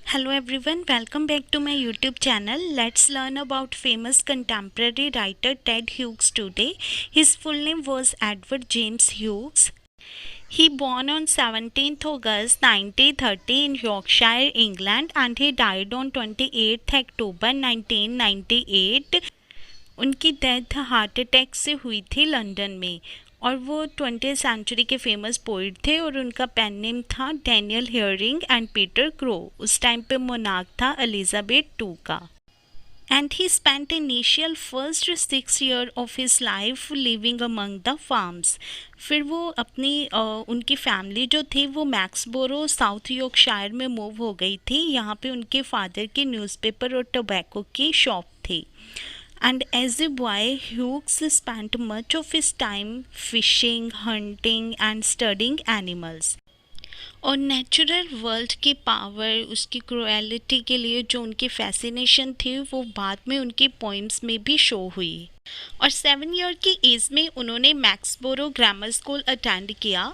Hello everyone, welcome back to my YouTube channel. Let's learn about famous contemporary writer Ted Hughes today. His full name was Edward James Hughes. He born on 17th August 1930 in Yorkshire, England and he died on 28th October 1998. उनकी death heart attack से हुई थी London में और वो 20th century के famous poet थे और उनका पेन नेम था Daniel hearing and Peter crow. उस टाइम पे मोनार्क था एलिजाबेथ टू का। And he spent initial first 6 year of his life living among the farms. फिर वो अपनी उनकी फैमिली जो थी वो मैक्सबोरो साउथ यॉर्कशायर में मूव हो गई थी। यहाँ पे उनके फादर की न्यूज़पेपर और टोबैको की शॉप थी। And as a boy, Hughes spent much of his time fishing, hunting and studying animals. और नेचुरल वर्ल्ड की पावर, उसकी क्रुएलिटी के लिए जो उनकी फैसिनेशन थी वो बाद में उनकी पोइम्स में भी शो हुई। और 7 year की एज में उन्होंने मैक्सबोरो ग्रामर स्कूल अटेंड किया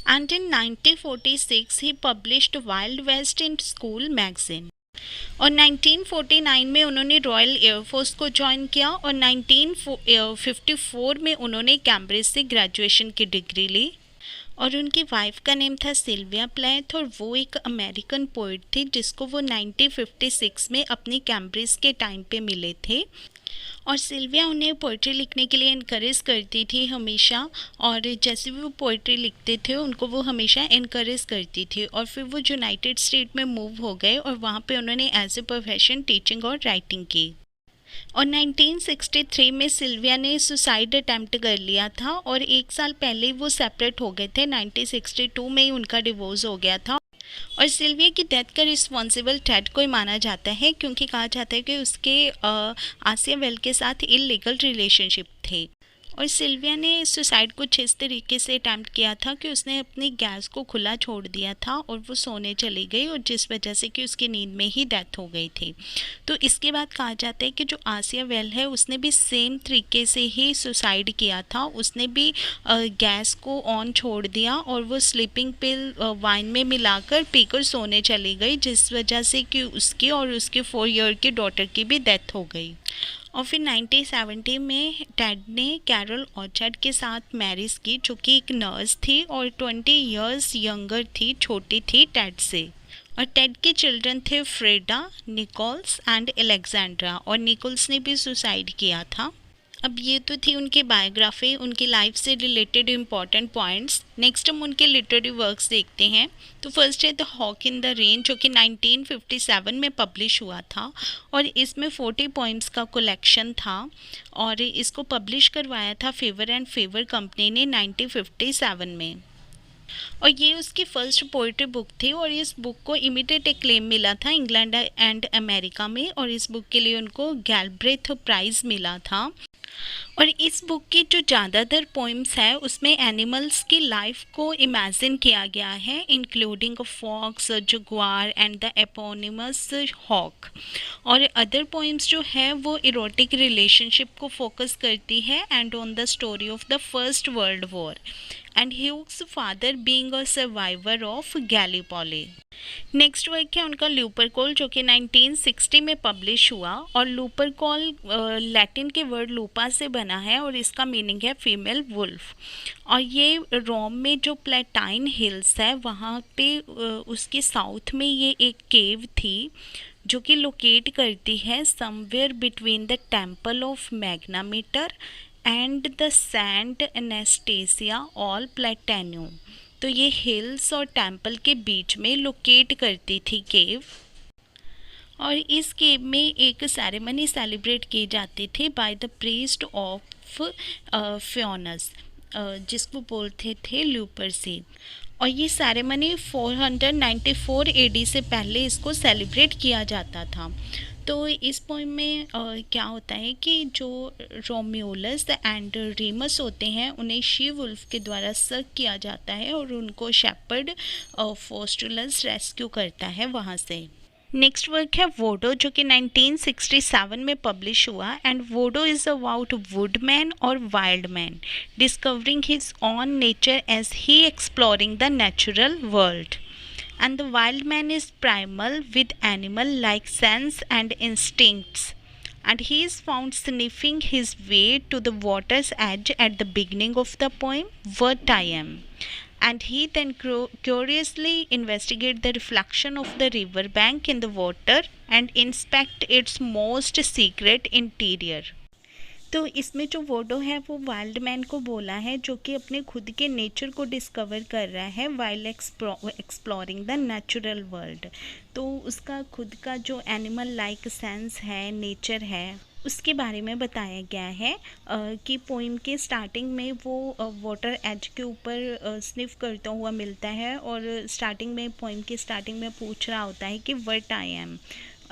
and in 1946 he published wild west in school magazine. और 1949 में उन्होंने रॉयल एयरफोर्स को ज्वाइन किया और 1954 में उन्होंने कैम्ब्रिज से ग्रेजुएशन की डिग्री ली। और उनकी वाइफ का नेम था सिल्विया प्लैथ और वो एक अमेरिकन पोइट थी जिसको वो 1956 में अपनी कैम्ब्रिज के टाइम पे मिले थे। और सिल्विया उन्हें पोइट्री लिखने के लिए इनकरेज करती थी हमेशा, और जैसे भी वो पोइट्री लिखते थे उनको वो हमेशा इनकरेज करती थी। और फिर वो यूनाइटेड स्टेट में मूव हो गए और वहाँ पे उन्होंने एज ए प्रोफेशन टीचिंग और राइटिंग की। और 1963 में सिल्विया ने सुसाइड अटैम्प्ट कर लिया था और 1 साल पहले वो सेपरेट हो गए थे। 1962 में ही उनका डिवोर्स हो गया था। और सिल्विया की डेथ का रिस्पॉन्सिबल टेड को ही माना जाता है क्योंकि कहा जाता है कि उसके आसिया वेल के साथ इलीगल रिलेशनशिप थे। और सिल्विया ने सुसाइड कुछ इस तरीके से अटैम्प्ट किया था कि उसने अपनी गैस को खुला छोड़ दिया था और वो सोने चली गई और जिस वजह से कि उसकी नींद में ही डेथ हो गई थी। तो इसके बाद कहा जाता है कि जो आसिया वेल है उसने भी सेम तरीके से ही सुसाइड किया था। उसने भी गैस को ऑन छोड़ दिया और वो स्लीपिंग पिल वाइन में मिलाकर पीकर सोने चली गई जिस वजह से कि उसकी और उसके 4 year की डॉटर की भी डेथ हो गई। और फिर 1970 में टेड ने कैरल ऑर्चर्ड के साथ मैरिज की जो कि एक नर्स थी और 20 years यंगर थी, छोटी थी टेड से। और टेड के चिल्ड्रन थे फ्रेडा, निकोल्स एंड एलेक्जेंड्रा और निकोल्स ने भी सुसाइड किया था। अब ये तो थी उनकी बायोग्राफी, उनकी लाइफ से रिलेटेड इम्पॉर्टेंट पॉइंट्स। नेक्स्ट हम उनके लिटरेरी वर्क्स देखते हैं। तो फर्स्ट है the hawk in the rain जो कि 1957 में पब्लिश हुआ था और इसमें 40 पोइम्स का कलेक्शन था और इसको पब्लिश करवाया था फेवर एंड फेवर कंपनी ने 1957 में। और ये उसकी फर्स्ट पोइट्री बुक थी और इस बुक को इमीडिएट एक्लेम मिला था इंग्लैंड एंड अमेरिका में और इस बुक के लिए उनको गैलब्रेथ प्राइज़ मिला था। और इस बुक की जो ज़्यादातर पोइम्स है उसमें एनिमल्स की लाइफ को इमेजिन किया गया है, including fox, jaguar and the eponymous hawk. और अदर पोइम्स जो है वो इरोटिक रिलेशनशिप को फोकस करती है and on the story of the first world war and Hughes father being a survivor of Gallipoli. Next work है उनका लूपरकॉल जो कि 1960 में पब्लिश हुआ। और लूपरकॉल लैटिन के वर्ड लूपा से बना है और इसका मीनिंग है फीमेल वुल्फ। और ये रोम में जो प्लेटाइन हिल्स है वहाँ पे उसके साउथ में ये एक केव थी जो कि लोकेट करती है somewhere between the temple of Magna Mater and the saint Anastasia all Palatine. तो ये हिल्स और टेम्पल के बीच में लोकेट करती थी केव। और इस केव में एक सेरेमनी सेलिब्रेट की जाती थी बाय द प्रीस्ट ऑफ फ्योनस जिसको बोलते थे ल्यूपरसी। और ये सेरेमनी 494 AD से पहले इसको सेलिब्रेट किया जाता था। तो इस पोइम में क्या होता है कि जो रोम्यूलस एंड रीमस होते हैं उन्हें शी वुल्फ के द्वारा सर्व किया जाता है और उनको शेपर्ड फोस्टुलस रेस्क्यू करता है वहाँ से। नेक्स्ट वर्क है वोडो जो कि 1967 में पब्लिश हुआ and Wodwo is about woodman और wild man discovering his own nature as he exploring the natural world. And the wild man is primal with animal like sense and instincts. And he is found sniffing his way to the water's edge at the beginning of the poem, What I Am. And he then curiously investigates the reflection of the river bank in the water and inspect its most secret interior. तो इसमें जो वोडो है वो wild man को बोला है जो कि अपने खुद के नेचर को डिस्कवर कर रहा है while exploring the natural world. तो उसका खुद का जो एनिमल लाइक सेंस है, नेचर है, उसके बारे में बताया गया है कि पोइम के स्टार्टिंग में वो वाटर एज के ऊपर स्निफ करता हुआ मिलता है और स्टार्टिंग में पोइम के स्टार्टिंग में पूछ रहा होता है कि व्हाट आई एम,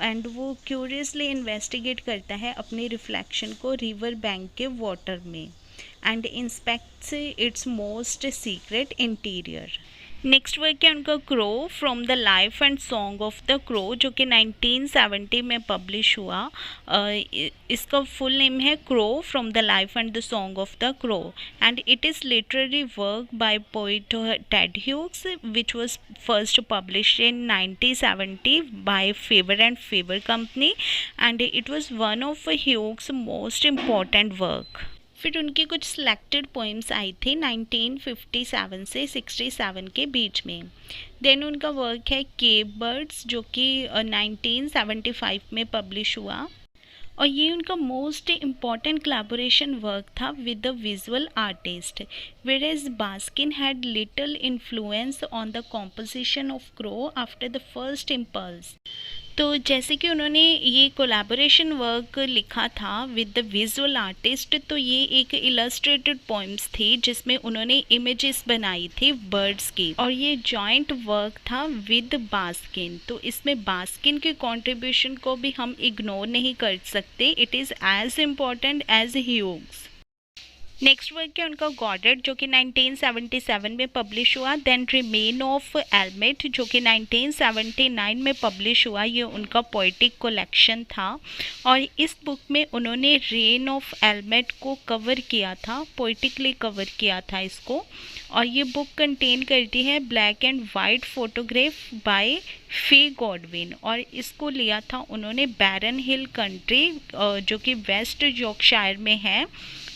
एंड वो क्यूरियसली इन्वेस्टिगेट करता है अपने रिफ्लेक्शन को रिवर बैंक के वाटर में and inspects it's most secret interior. Next work है उनका crow from the life and song of the crow जो कि 1970 में पब्लिश हुआ। इसका फुल नेम है crow from the life and the song of the crow and it is literary work by poet Ted Hughes which was first published in 1970 by Faber and Faber company and it was one of Hughes most important work. फिर उनकी कुछ selected poems आई थी 1957 से 67 के बीच में। Then उनका work है केव birds जो कि 1975 में पब्लिश हुआ और ये उनका मोस्ट इम्पॉर्टेंट कोलैबोरेशन वर्क था with the visual artist, whereas Baskin had little influence on the composition of Crow after the first impulse. तो जैसे कि उन्होंने ये कोलैबोरेशन वर्क लिखा था विद द विजुअल आर्टिस्ट, तो ये एक इलस्ट्रेटेड पोइम्स थी जिसमें उन्होंने इमेजेस बनाई थी बर्ड्स की और ये जॉइंट वर्क था विद बास्किन। तो इसमें बास्किन के कंट्रीब्यूशन को भी हम इग्नोर नहीं कर सकते, it is as important as Hughes. Next work है उनका गॉडेट जो कि 1977 में पब्लिश हुआ। देन रिमेन ऑफ एल्मेट जो कि 1979 में पब्लिश हुआ। ये उनका पोइटिक कलेक्शन था और इस बुक में उन्होंने रेन ऑफ एल्मेट को कवर किया था, पोइटिकली कवर किया था इसको। और ये बुक कंटेन करती है black and white photograph by Fay Godwin और इसको लिया था उन्होंने बैरन हिल कंट्री जो कि वेस्ट यॉर्कशायर में है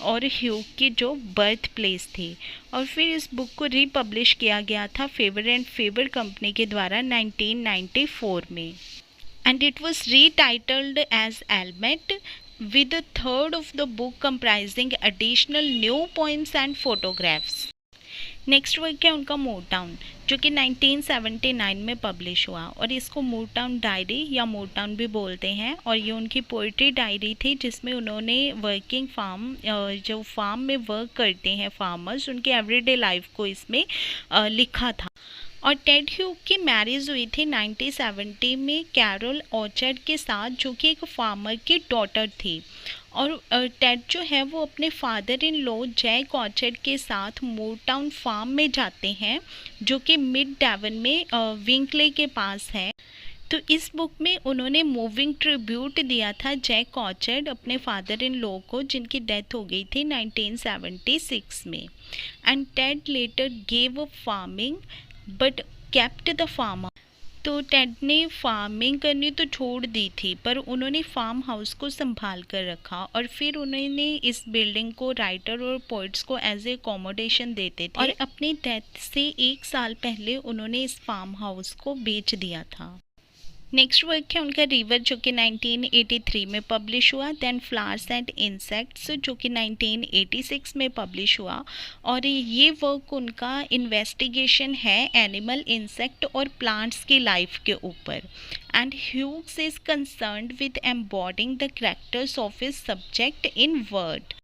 और ह्यूग की जो बर्थ प्लेस थी। और फिर इस बुक को रीपब्लिश किया गया था फेवर एंड फेवर कंपनी के द्वारा 1994 में and it was retitled as Elmet with a third of the book comprising additional new poems and photographs. Next work है उनका मोटाउन जो कि 1979 में पब्लिश हुआ और इसको मोटाउन डायरी या मोटाउन भी बोलते हैं और ये उनकी पोइट्री डायरी थी जिसमें उन्होंने वर्किंग फार्म जो फार्म में वर्क करते हैं फार्मर्स उनके एवरीडे लाइफ को इसमें लिखा था। और टेड ह्यूग की मैरिज हुई थी 1970 में कैरोल ऑर्चर्ड के साथ जो कि एक फार्मर की डॉटर थी। और टेड जो है वो अपने father in law Jack Orchard के साथ मोरटाउन फार्म में जाते हैं जो कि मिड डेवन में विंकले के पास है। तो इस बुक में उन्होंने मूविंग ट्रिब्यूट दिया था जैक ऑर्चर्ड अपने फादर इन लॉ को जिनकी डेथ हो गई थी 1976 में। And Ted later gave up farming but kept the farm. तो टेड ने फार्मिंग करनी तो छोड़ दी थी पर उन्होंने फार्म हाउस को संभाल कर रखा और फिर उन्होंने इस बिल्डिंग को राइटर और पोइट्स को एज ए अकोमोडेशन देते थे और अपनी डेथ से 1 साल पहले उन्होंने इस फार्म हाउस को बेच दिया था। नेक्स्ट वर्क है उनका रिवर जो कि 1983 में पब्लिश हुआ। देन फ्लावर्स एंड इंसेक्ट्स जो कि 1986 में पब्लिश हुआ और ये वर्क उनका इन्वेस्टिगेशन है एनिमल, इंसेक्ट और प्लांट्स की लाइफ के ऊपर। And Hughes is concerned with embodying the characters of his subject in word.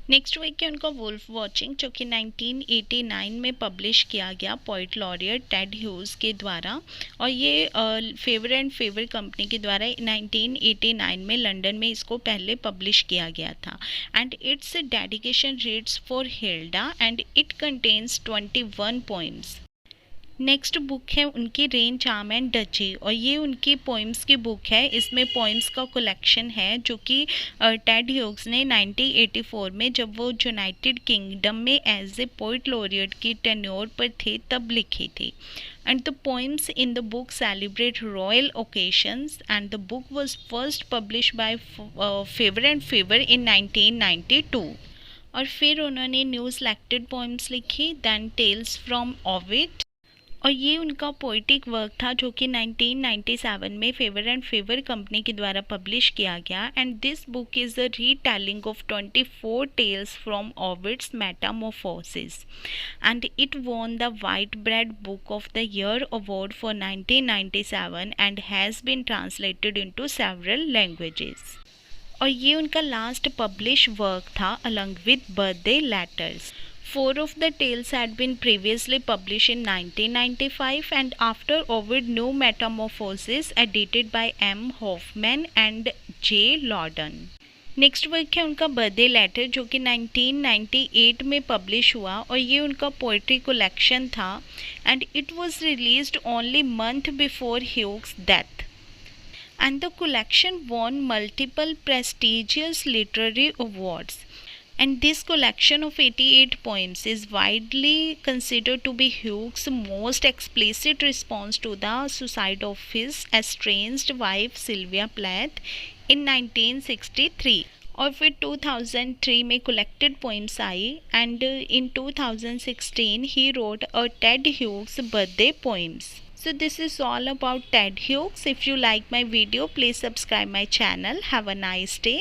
Next week है उनका वुल्फ वॉचिंग जो कि 1989 में पब्लिश किया गया पोइट लॉरियर टेड ह्यूज के द्वारा और ये फेवर एंड फेवर कंपनी के द्वारा 1989 में लंदन में इसको पहले पब्लिश किया गया था। And it's dedication reads for Hilda and it contains 21 poems. Next book है उनकी रेन चार्म एंड डची, और ये उनकी पोइम्स की बुक है। इसमें पोइम्स का कलेक्शन है जो कि टेड ह्यूग्स ने 1984 में, जब वो यूनाइटेड किंगडम में एज ए पोइट लॉरियट की टेन्योर पर थे, तब लिखी थी। And the poems in the book celebrate royal occasions, and the book was first published by Faber and Faber in 1992। और फिर उन्होंने न्यू सेलेक्टेड पोइम्स लिखी, दैन टेल्स फ्रॉम ओविड, और ये उनका पोइटिक वर्क था जो कि 1997 में फेवर एंड फेवर कंपनी के द्वारा पब्लिश किया गया। And this book is a retelling of 24 tales from Ovid's Metamorphosis, and it won the Whitbread book of the year award for 1997 and has been translated into several languages. और ये उनका last publish work था along with Birthday Letters. Four of the tales had been previously published in 1995, and after Ovid, New Metamorphoses, edited by M. Hoffman and J. Lawton। Next work है उनका birthday letter जो कि 1998 में publish हुआ, और ये उनका पोइट्री कलेक्शन था, and it was released only month before Hughes death, and the collection won multiple prestigious literary awards। And this collection of 88 poems is widely considered to be Hughes' most explicit response to the suicide of his estranged wife Sylvia Plath in 1963। और फिर 2003 में collected poems I, and in 2016 he wrote a Ted Hughes birthday poems। So this is all about Ted Hughes. If you like my video, please subscribe my channel. Have a nice day.